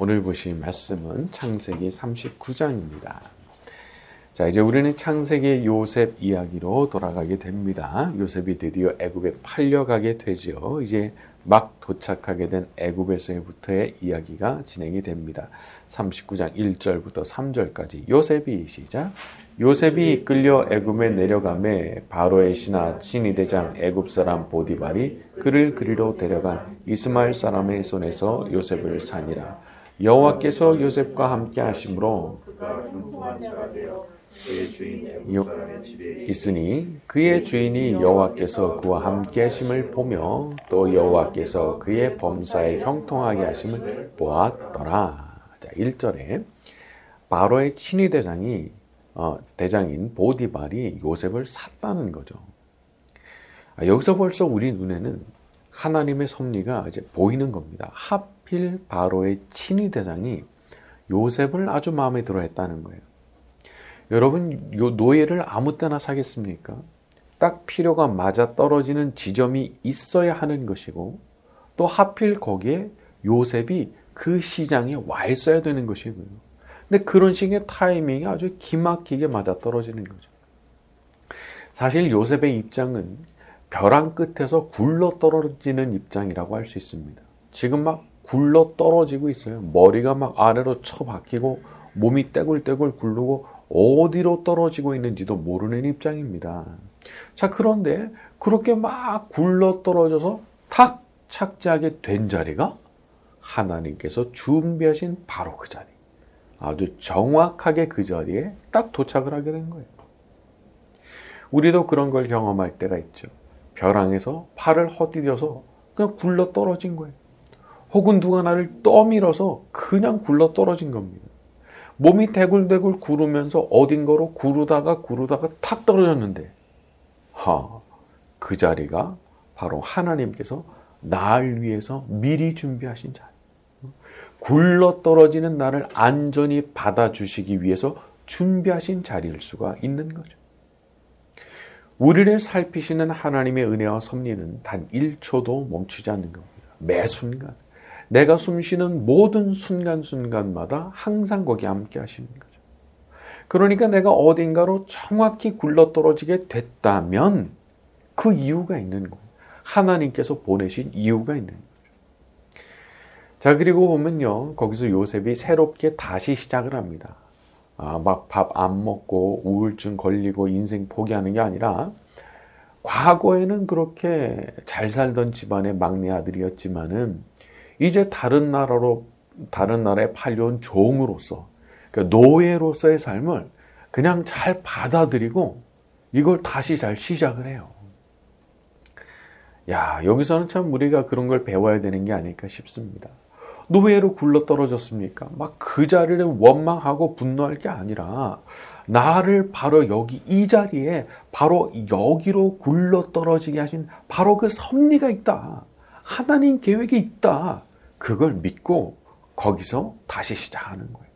오늘 보실 말씀은 창세기 39장입니다. 자, 이제 우리는 창세기 요셉 이야기로 돌아가게 됩니다. 요셉이 드디어 애굽에 팔려가게 되죠. 이제 막 도착하게 된 애굽에서부터의 이야기가 진행이 됩니다. 39장 1절부터 3절까지 요셉이 시작. 요셉이 이끌려 애굽에 내려가매 바로의 신하 친위대장 애굽 사람 보디발이 그를 그리로 데려간 이스마엘 사람의 손에서 요셉을 사니라. 여호와께서 요셉과 함께 하심으로 있으니 그의 주인이 여호와께서 그와 함께 하심을 보며 또 여호와께서 그의 범사에 형통하게 하심을 보았더라. 자, 1절에 바로의 친위대장인 보디발이 요셉을 샀다는 거죠. 여기서 벌써 우리 눈에는 하나님의 섭리가 이제 보이는 겁니다. 하필 바로의 친위대장이 요셉을 아주 마음에 들어 했다는 거예요. 여러분, 요 노예를 아무 때나 사겠습니까? 딱 필요가 맞아 떨어지는 지점이 있어야 하는 것이고, 또 하필 거기에 요셉이 그 시장에 와 있어야 되는 것이고요. 근데 그런 식의 타이밍이 아주 기막히게 맞아 떨어지는 거죠. 사실 요셉의 입장은 벼랑 끝에서 굴러 떨어지는 입장이라고 할 수 있습니다. 지금 막 굴러 떨어지고 있어요. 머리가 막 아래로 쳐박히고 몸이 떼굴떼굴 굴르고 어디로 떨어지고 있는지도 모르는 입장입니다. 자, 그런데 그렇게 막 굴러 떨어져서 탁 착지하게 된 자리가 하나님께서 준비하신 바로 그 자리. 아주 정확하게 그 자리에 딱 도착을 하게 된 거예요. 우리도 그런 걸 경험할 때가 있죠. 벼랑에서 팔을 헛디뎌서 그냥 굴러 떨어진 거예요. 혹은 누가 나를 떠밀어서 그냥 굴러 떨어진 겁니다. 몸이 대굴대굴 구르면서 어딘가로 구르다가 탁 떨어졌는데, 그 자리가 바로 하나님께서 나를 위해서 미리 준비하신 자리. 굴러 떨어지는 나를 안전히 받아주시기 위해서 준비하신 자리일 수가 있는 거죠. 우리를 살피시는 하나님의 은혜와 섭리는 단 1초도 멈추지 않는 겁니다. 매 순간. 내가 숨쉬는 모든 순간순간마다 항상 거기 함께 하시는 거죠. 그러니까 내가 어딘가로 정확히 굴러떨어지게 됐다면 그 이유가 있는 거예요. 하나님께서 보내신 이유가 있는 거죠. 자, 그리고 보면요, 거기서 요셉이 새롭게 다시 시작을 합니다. 막 밥 안 먹고 우울증 걸리고 인생 포기하는 게 아니라, 과거에는 그렇게 잘 살던 집안의 막내 아들이었지만은 이제 다른 나라에 팔려온 종으로서, 그러니까 노예로서의 삶을 그냥 잘 받아들이고 이걸 다시 잘 시작을 해요. 야, 여기서는 참 우리가 그런 걸 배워야 되는 게 아닐까 싶습니다. 노예로 굴러 떨어졌습니까? 막 그 자리를 원망하고 분노할 게 아니라, 나를 바로 여기 이 자리에 바로 여기로 굴러 떨어지게 하신 바로 그 섭리가 있다. 하나님 계획이 있다. 그걸 믿고 거기서 다시 시작하는 거예요.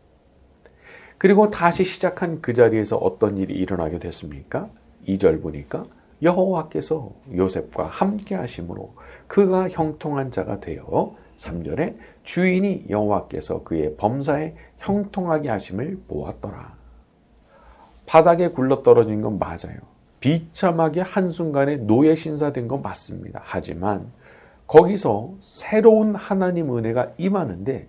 그리고 다시 시작한 그 자리에서 어떤 일이 일어나게 됐습니까? 2절 보니까 여호와께서 요셉과 함께 하심으로 그가 형통한 자가 되어, 3절에 주인이 여호와께서 그의 범사에 형통하게 하심을 보았더라. 바닥에 굴러떨어진 건 맞아요. 비참하게 한순간에 노예 신사된 건 맞습니다. 하지만 거기서 새로운 하나님 은혜가 임하는데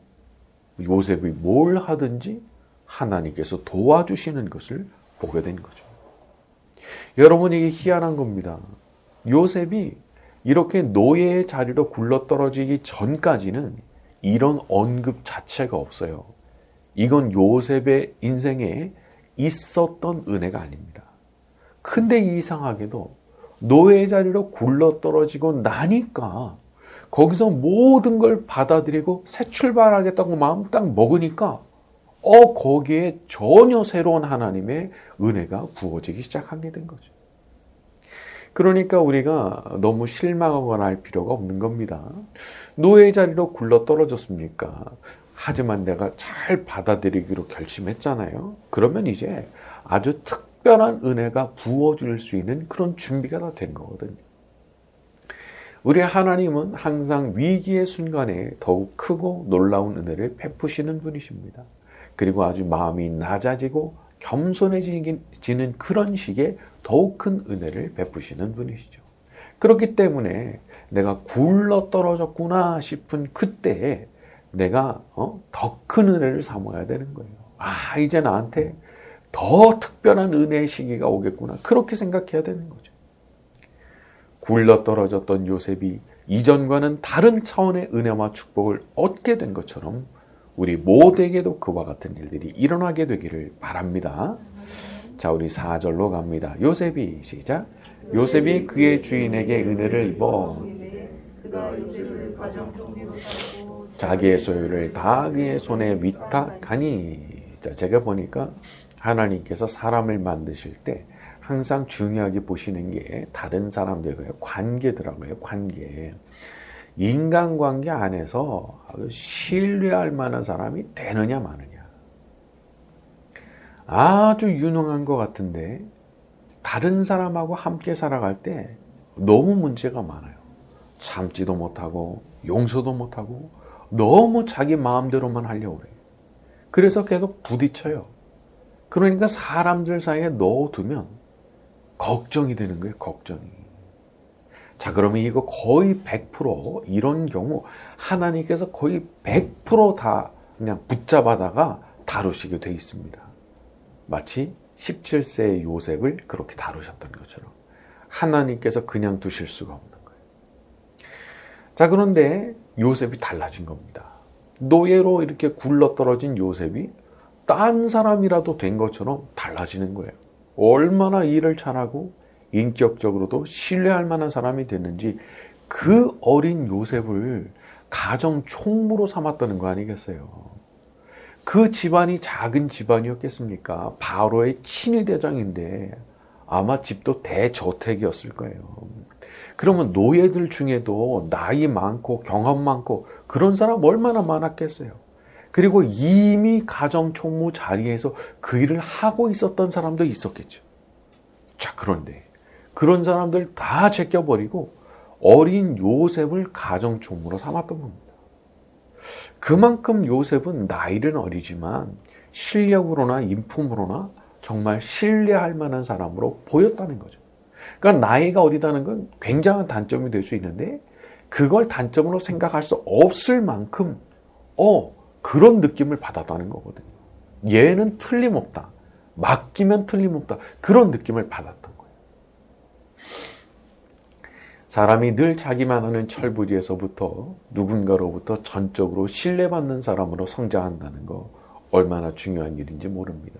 요셉이 뭘 하든지 하나님께서 도와주시는 것을 보게 된 거죠. 여러분, 이게 희한한 겁니다. 요셉이 이렇게 노예의 자리로 굴러떨어지기 전까지는 이런 언급 자체가 없어요. 이건 요셉의 인생에 있었던 은혜가 아닙니다. 근데 이상하게도 노예의 자리로 굴러떨어지고 나니까 거기서 모든 걸 받아들이고 새 출발하겠다고 마음 딱 먹으니까 거기에 전혀 새로운 하나님의 은혜가 부어지기 시작하게 된 거죠. 그러니까 우리가 너무 실망하거나 할 필요가 없는 겁니다. 노예의 자리로 굴러 떨어졌습니까? 하지만 내가 잘 받아들이기로 결심했잖아요. 그러면 이제 아주 특별한 은혜가 부어줄 수 있는 그런 준비가 다 된 거거든요. 우리 하나님은 항상 위기의 순간에 더욱 크고 놀라운 은혜를 베푸시는 분이십니다. 그리고 아주 마음이 낮아지고 겸손해지는 그런 시기에 더욱 큰 은혜를 베푸시는 분이시죠. 그렇기 때문에 내가 굴러 떨어졌구나 싶은 그때에 내가 더 큰 은혜를 삼아야 되는 거예요. 아, 이제 나한테 더 특별한 은혜의 시기가 오겠구나. 그렇게 생각해야 되는 거죠. 굴러 떨어졌던 요셉이 이전과는 다른 차원의 은혜와 축복을 얻게 된 것처럼 우리 모두에게도 그와 같은 일들이 일어나게 되기를 바랍니다. 자, 우리 4절로 갑니다. 요셉이 시작. 요셉이 그의 주인에게 은혜를 입어 자기의 소유를 다 그의 손에 위탁하니. 자, 제가 보니까 하나님께서 사람을 만드실 때 항상 중요하게 보시는 게 다른 사람들과의 관계더라고요. 관계. 인간관계 안에서 신뢰할 만한 사람이 되느냐 마느냐. 아주 유능한 것 같은데 다른 사람하고 함께 살아갈 때 너무 문제가 많아요. 참지도 못하고 용서도 못하고 너무 자기 마음대로만 하려고 해요. 그래서 계속 부딪혀요. 그러니까 사람들 사이에 넣어두면 걱정이 되는 거예요. 걱정이. 자, 그러면 이거 거의 100% 이런 경우 하나님께서 거의 100% 다 그냥 붙잡아다가 다루시게 돼 있습니다. 마치 17세의 요셉을 그렇게 다루셨던 것처럼 하나님께서 그냥 두실 수가 없는 거예요. 자, 그런데 요셉이 달라진 겁니다. 노예로 이렇게 굴러떨어진 요셉이 딴 사람이라도 된 것처럼 달라지는 거예요. 얼마나 일을 잘하고 인격적으로도 신뢰할 만한 사람이 됐는지 그 어린 요셉을 가정 총무로 삼았다는 거 아니겠어요? 그 집안이 작은 집안이었겠습니까? 바로의 친위대장인데 아마 집도 대저택이었을 거예요. 그러면 노예들 중에도 나이 많고 경험 많고 그런 사람 얼마나 많았겠어요? 그리고 이미 가정 총무 자리에서 그 일을 하고 있었던 사람도 있었겠죠. 자, 그런데 그런 사람들 다 제껴버리고 어린 요셉을 가정 총무로 삼았던 겁니다. 그만큼 요셉은 나이는 어리지만 실력으로나 인품으로나 정말 신뢰할 만한 사람으로 보였다는 거죠. 그러니까 나이가 어리다는 건 굉장한 단점이 될 수 있는데 그걸 단점으로 생각할 수 없을 만큼 그런 느낌을 받았다는 거거든요. 얘는 틀림없다. 맡기면 틀림없다. 그런 느낌을 받았던 거예요. 사람이 늘 자기만 하는 철부지에서부터 누군가로부터 전적으로 신뢰받는 사람으로 성장한다는 거 얼마나 중요한 일인지 모릅니다.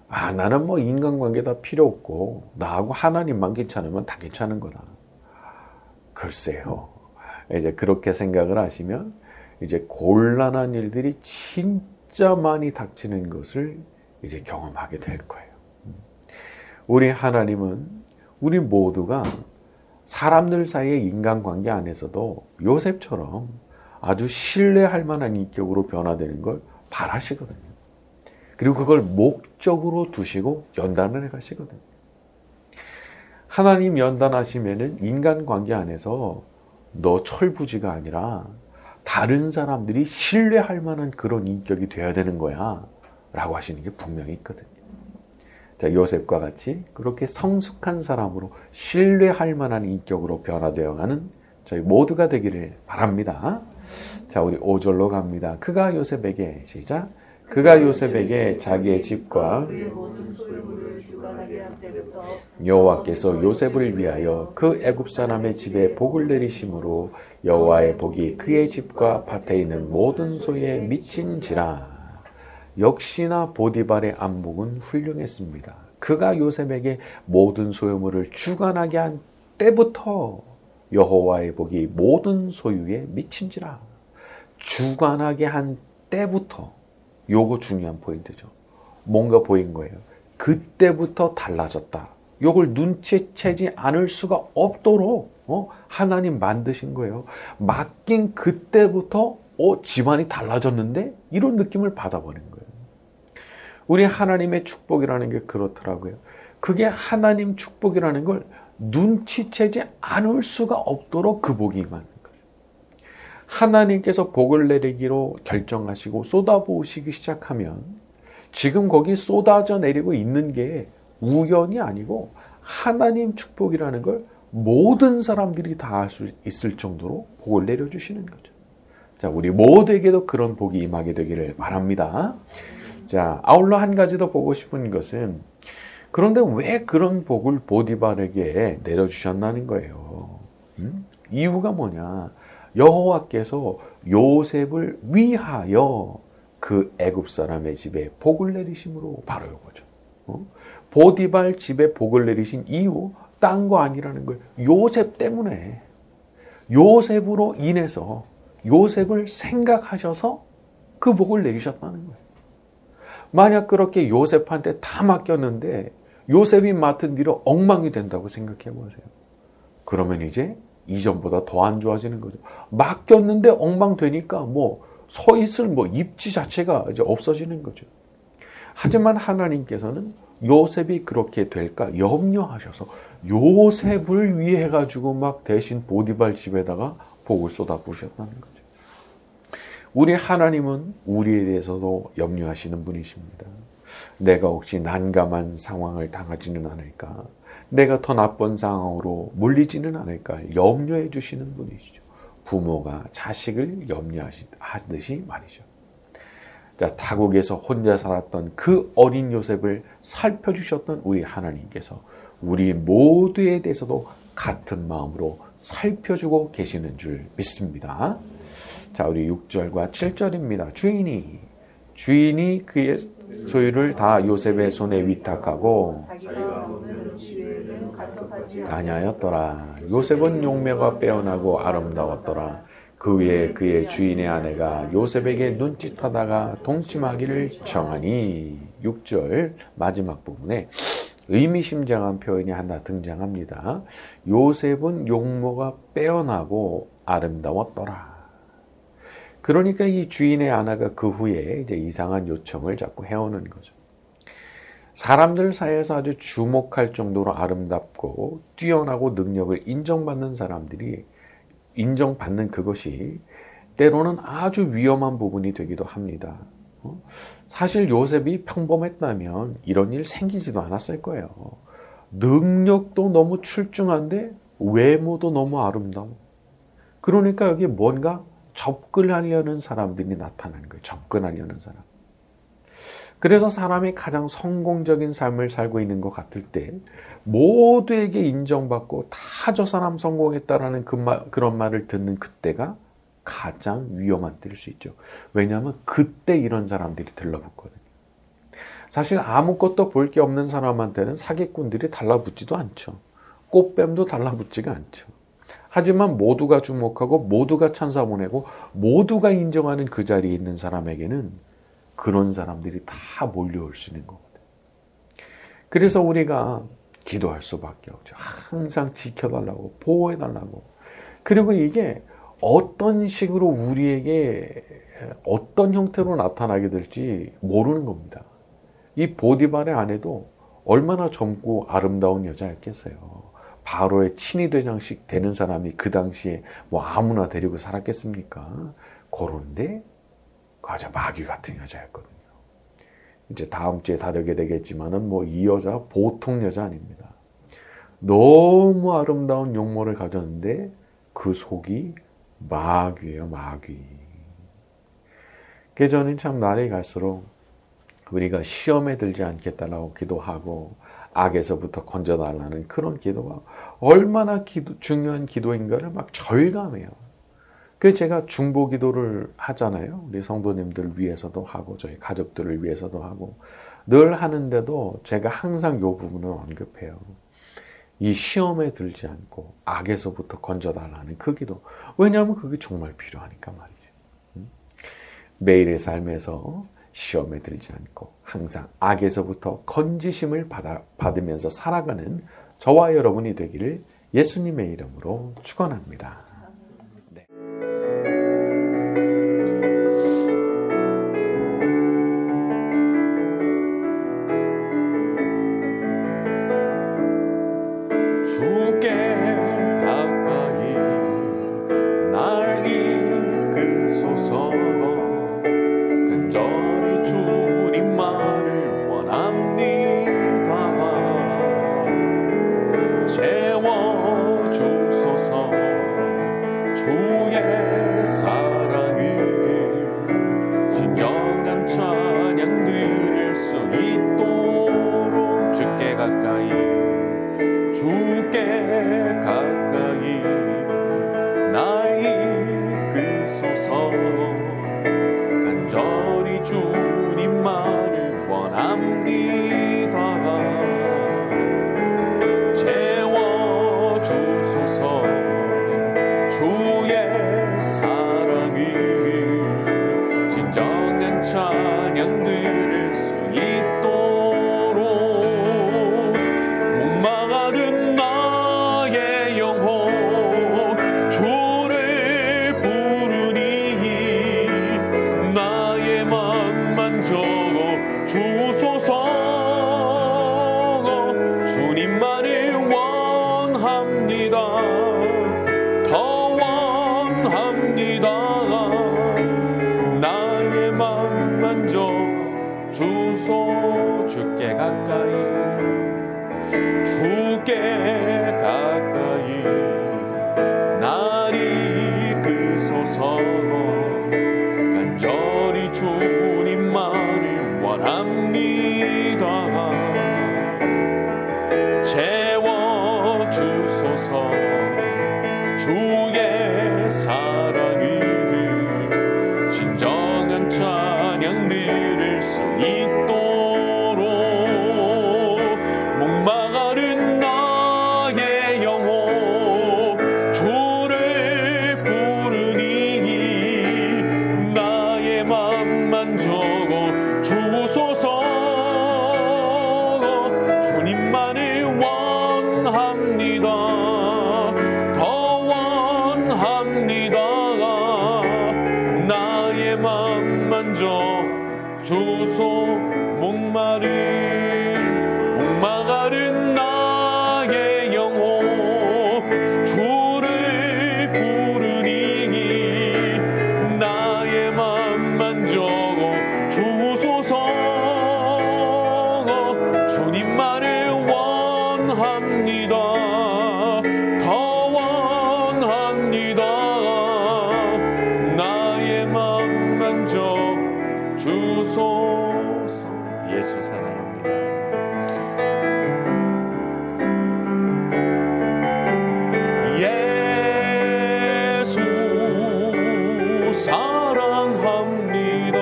아, 나는 뭐 인간관계 다 필요 없고 나하고 하나님만 괜찮으면 다 괜찮은 거다. 글쎄요. 이제 그렇게 생각을 하시면 이제 곤란한 일들이 진짜 많이 닥치는 것을 이제 경험하게 될 거예요. 우리 하나님은 우리 모두가 사람들 사이의 인간관계 안에서도 요셉처럼 아주 신뢰할 만한 인격으로 변화되는 걸 바라시거든요. 그리고 그걸 목적으로 두시고 연단을 해가시거든요. 하나님 연단하시면은 인간관계 안에서 너 철부지가 아니라 다른 사람들이 신뢰할 만한 그런 인격이 되어야 되는 거야 라고 하시는 게 분명히 있거든요. 자, 요셉과 같이 그렇게 성숙한 사람으로 신뢰할 만한 인격으로 변화되어가는 저희 모두가 되기를 바랍니다. 자, 우리 5절로 갑니다. 그가 요셉에게 시작. 그가 요셉에게 자기의 집과 여호와께서 요셉을 위하여 그 애굽 사람의 집에 복을 내리심으로 여호와의 복이 그의 집과 밭에 있는 모든 소에 미친지라. 역시나 보디발의 안목은 훌륭했습니다. 그가 요셉에게 모든 소유물을 주관하게 한 때부터 여호와의 복이 모든 소유에 미친지라. 주관하게 한 때부터. 요거 중요한 포인트죠. 뭔가 보인 거예요. 그때부터 달라졌다. 요걸 눈치채지 않을 수가 없도록 하나님 만드신 거예요. 맡긴 그때부터 집안이 달라졌는데 이런 느낌을 받아버린 거예요. 우리 하나님의 축복이라는 게 그렇더라고요. 그게 하나님 축복이라는 걸 눈치채지 않을 수가 없도록 그 복이 임하는 거예요. 하나님께서 복을 내리기로 결정하시고 쏟아부으시기 시작하면 지금 거기 쏟아져 내리고 있는 게 우연이 아니고 하나님 축복이라는 걸 모든 사람들이 다 알 수 있을 정도로 복을 내려주시는 거죠. 자, 우리 모두에게도 그런 복이 임하게 되기를 바랍니다. 자, 아울러 한 가지 더 보고 싶은 것은 그런데 왜 그런 복을 보디발에게 내려주셨다는 거예요. 이유가 뭐냐? 여호와께서 요셉을 위하여 그 애굽 사람의 집에 복을 내리심으로 바로 이거죠. 보디발 집에 복을 내리신 이유 딴 거 아니라는 거예요. 요셉 때문에, 요셉으로 인해서 요셉을 생각하셔서 그 복을 내리셨다는 거예요. 만약 그렇게 요셉한테 다 맡겼는데 요셉이 맡은 일은 엉망이 된다고 생각해 보세요. 그러면 이제 이전보다 더 안 좋아지는 거죠. 맡겼는데 엉망되니까 서 있을 입지 자체가 이제 없어지는 거죠. 하지만 하나님께서는 요셉이 그렇게 될까 염려하셔서 요셉을 위해 가지고 막 대신 보디발 집에다가 복을 쏟아부으셨다는 거죠. 우리 하나님은 우리에 대해서도 염려하시는 분이십니다. 내가 혹시 난감한 상황을 당하지는 않을까? 내가 더 나쁜 상황으로 몰리지는 않을까? 염려해 주시는 분이시죠. 부모가 자식을 염려하듯이 말이죠. 자, 타국에서 혼자 살았던 그 어린 요셉을 살펴주셨던 우리 하나님께서 우리 모두에 대해서도 같은 마음으로 살펴주고 계시는 줄 믿습니다. 자, 우리 6절과 7절입니다. 주인이 그의 소유를 다 요셉의 손에 위탁하고 아니하였더라. 요셉은 용모가 빼어나고 아름다웠더라. 그 위에 그의 주인의 아내가 요셉에게 눈짓하다가 동침하기를 청하니. 6절 마지막 부분에 의미심장한 표현이 하나 등장합니다. 요셉은 용모가 빼어나고 아름다웠더라. 그러니까 이 주인의 아내가 그 후에 이제 이상한 요청을 자꾸 해오는 거죠. 사람들 사이에서 아주 주목할 정도로 아름답고 뛰어나고 능력을 인정받는 사람들이 인정받는 그것이 때로는 아주 위험한 부분이 되기도 합니다. 사실 요셉이 평범했다면 이런 일 생기지도 않았을 거예요. 능력도 너무 출중한데 외모도 너무 아름다워. 그러니까 여기 뭔가 접근하려는 사람들이 나타나는 거예요. 접근하려는 사람. 그래서 사람이 가장 성공적인 삶을 살고 있는 것 같을 때 모두에게 인정받고 다 저 사람 성공했다라는 그런 말을 듣는 그때가 가장 위험한 때일 수 있죠. 왜냐하면 그때 이런 사람들이 들러붙거든요. 사실 아무것도 볼 게 없는 사람한테는 사기꾼들이 달라붙지도 않죠. 꽃뱀도 달라붙지가 않죠. 하지만 모두가 주목하고 모두가 찬사 보내고 모두가 인정하는 그 자리에 있는 사람에게는 그런 사람들이 다 몰려올 수 있는 거거든요. 그래서 우리가 기도할 수밖에 없죠. 항상 지켜달라고, 보호해달라고. 그리고 이게 어떤 식으로 우리에게 어떤 형태로 나타나게 될지 모르는 겁니다. 이 보디발의 아내도 얼마나 젊고 아름다운 여자였겠어요. 바로의 친위대장식 되는 사람이 그 당시에 아무나 데리고 살았겠습니까? 그런데 아주 마귀 같은 여자였거든요. 이제 다음 주에 다루게 되겠지만은 이 여자 보통 여자 아닙니다. 너무 아름다운 용모를 가졌는데 그 속이 마귀예요, 마귀. 그래서 저는 참 날이 갈수록 우리가 시험에 들지 않겠다라고 기도하고 악에서부터 건져달라는 그런 기도가 얼마나 중요한 기도인가를 막 절감해요. 그래서 제가 중보 기도를 하잖아요. 우리 성도님들 위해서도 하고 저희 가족들을 위해서도 하고 늘 하는데도 제가 항상 이 부분을 언급해요. 이 시험에 들지 않고 악에서부터 건져달라는 그 기도. 왜냐하면 그게 정말 필요하니까 말이죠. 매일의 삶에서 시험에 들지 않고 항상 악에서부터 건지심을 받으면서 살아가는 저와 여러분이 되기를 예수님의 이름으로 축원합니다. 주 간절히 주님만을 원합니다. 채워주소서 주의 사랑을 진정한 찬양 드릴 수 있도록 주께 가까이 나 이끄소서 간절히 주님만을 원합니다. 채워주소서 주의 사랑을 진정한 찬양 들을 수 있도록 목마른 나의 영혼 주를 부르니 나의 맘만 적어 주소서. 주님만을 원합니다. 더 원합니다. 나의 맘만 적어 주소. 주께 가까이 날 이끄소서 간절히 주님만을 원합니다. 채워주소서 주의 사랑을 진정한 찬양 들을 수 있도록 목마른 나의 영혼 주를 부르니 나의 맘만 적어 주소서. 주님만을 원합니다. 더 원합니다. 나의 맘만 적어 주소. 목마른 나의 영혼 주를 부르니 나의 맘만 적어 주소서. 주님만을 원합니다. 더 원합니다. 나의 맘만 적어 주소서. 예수 사랑합니다. 예수 사랑합니다.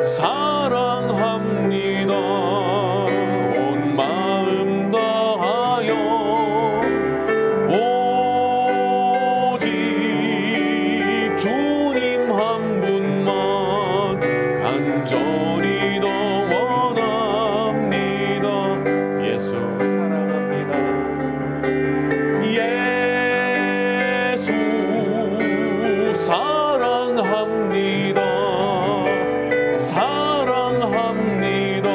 사랑합니다. 온 마음 다하여 오직 주님 한 분만 간절히 더 원합니다. 예수 사랑합니다. 예수 사랑합니다. 사랑합니다.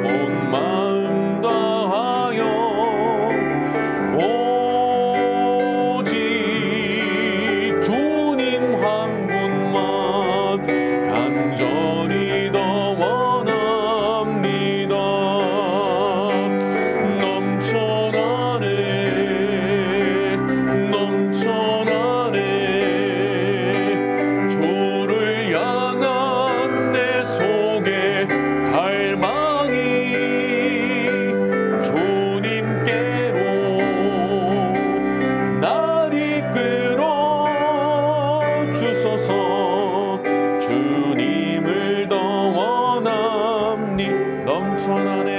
온 마음 다하여 오직 주님 한 분만 간절히 더 원합니다. 넘쳐나네 주를 향한 내 속에 갈망이 주님께로 날 이끌어 주소서. 주님을 더 원합니 넘쳐나네